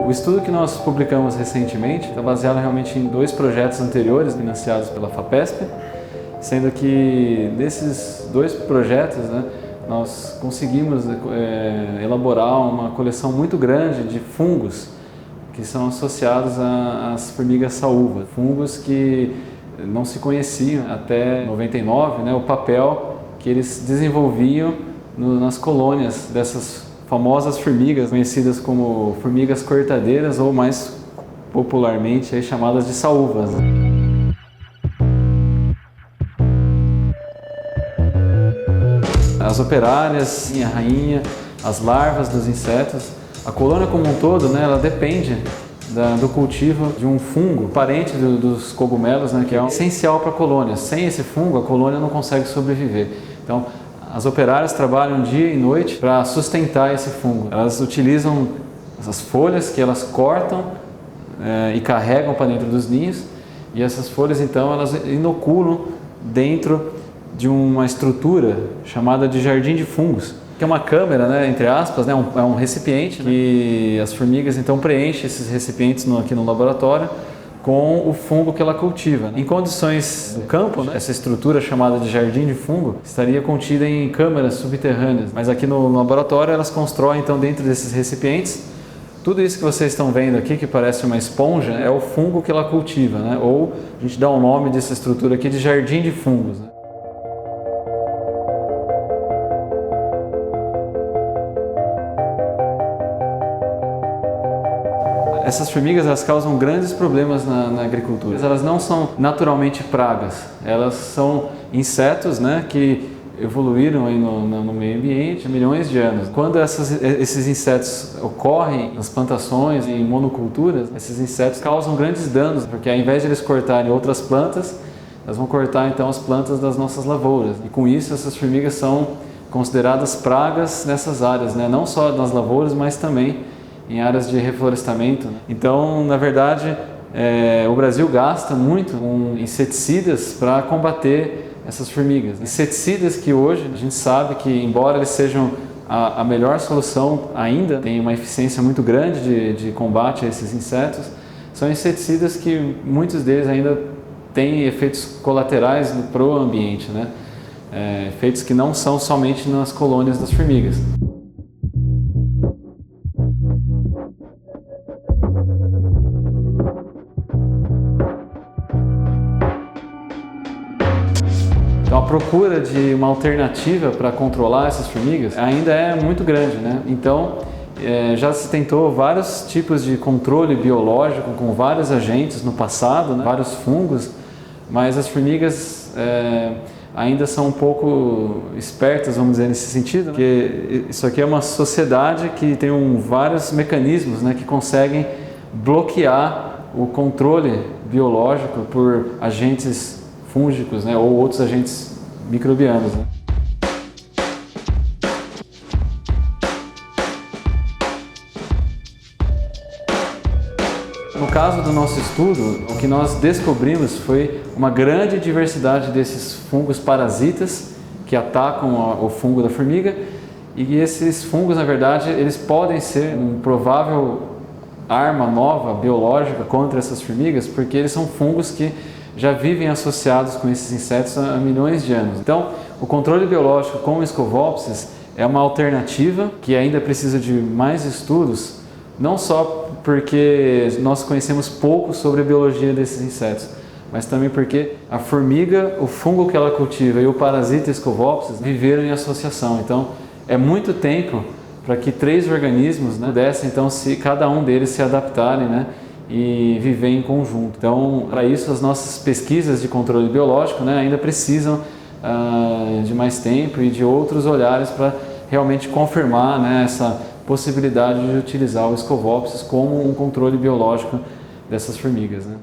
O estudo que nós publicamos recentemente está baseado realmente em 2 projetos anteriores financiados pela FAPESP, sendo que desses 2 projetos, né, nós conseguimos elaborar uma coleção muito grande de fungos que são associados às formigas saúva, fungos que não se conheciam até 99, né, o papel que eles desenvolviam nas colônias dessas famosas formigas, conhecidas como formigas cortadeiras ou mais popularmente aí, chamadas de saúvas. As operárias, a rainha, as larvas dos insetos, a colônia como um todo, né, ela depende do cultivo de um fungo, parente dos cogumelos, né, que é essencial para a colônia. Sem esse fungo, a colônia não consegue sobreviver. Então, as operárias trabalham dia e noite para sustentar esse fungo. Elas utilizam essas folhas que elas cortam e carregam para dentro dos ninhos, e essas folhas então elas inoculam dentro de uma estrutura chamada de jardim de fungos, que é uma câmara, né, entre aspas, né, é um recipiente, né, que as formigas então preenchem esses recipientes aqui no laboratório com o fungo que ela cultiva. Em condições do campo, né, essa estrutura chamada de jardim de fungo estaria contida em câmaras subterrâneas, mas aqui no laboratório elas constroem então dentro desses recipientes. Tudo isso que vocês estão vendo aqui, que parece uma esponja, é o fungo que ela cultiva, né? Ou a gente dá o nome dessa estrutura aqui de jardim de fungos, né? Essas formigas, elas causam grandes problemas na agricultura. Elas não são naturalmente pragas, elas são insetos, né, que evoluíram aí no meio ambiente há milhões de anos. Quando esses insetos ocorrem nas plantações, em monoculturas, esses insetos causam grandes danos, porque ao invés de eles cortarem outras plantas, elas vão cortar então as plantas das nossas lavouras. E com isso essas formigas são consideradas pragas nessas áreas, né, não só nas lavouras, mas também em áreas de reflorestamento. Então, na verdade, o Brasil gasta muito com inseticidas para combater essas formigas. Inseticidas que hoje a gente sabe que, embora eles sejam a melhor solução ainda, tem uma eficiência muito grande de combate a esses insetos, são inseticidas que muitos deles ainda têm efeitos colaterais para o ambiente, né? Efeitos que não são somente nas colônias das formigas. Então a procura de uma alternativa para controlar essas formigas ainda é muito grande, né? Então já se tentou vários tipos de controle biológico com vários agentes no passado, né? Vários fungos, mas as formigas ainda são um pouco espertas, vamos dizer, nesse sentido, né? Porque isso aqui é uma sociedade que tem vários mecanismos, né, que conseguem bloquear o controle biológico por agentes fúngicos, né, ou outros agentes microbianos, né. No caso do nosso estudo, o que nós descobrimos foi uma grande diversidade desses fungos parasitas que atacam o fungo da formiga, e esses fungos, na verdade, eles podem ser um provável arma nova biológica contra essas formigas, porque eles são fungos que já vivem associados com esses insetos há milhões de anos. Então, o controle biológico com o Scovopsis é uma alternativa que ainda precisa de mais estudos, não só porque nós conhecemos pouco sobre a biologia desses insetos, mas também porque a formiga, o fungo que ela cultiva e o parasita Scovopsis viveram em associação. Então, é muito tempo para que 3 organismos, né, pudessem, então, cada um deles se adaptarem, né, e viver em conjunto. Então, para isso, as nossas pesquisas de controle biológico, né, ainda precisam de mais tempo e de outros olhares para realmente confirmar, né, essa possibilidade de utilizar o Scovopsis como um controle biológico dessas formigas, né.